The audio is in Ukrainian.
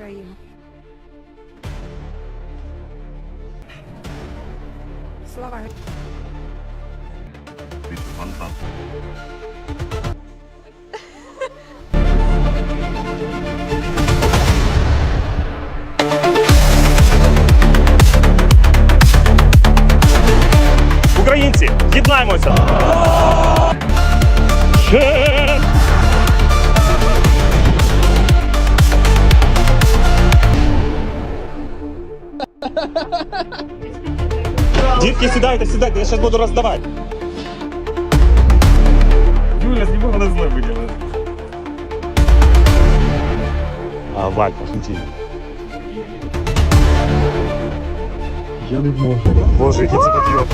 Україну. Слава Фонтан. Українці, єднаємося! Дітки, сідайте, сідайте, я зараз буду роздавати. Юля, зніми мене зле виділи. А, Валь, пошути. Я не можу. Боже, який це підйом.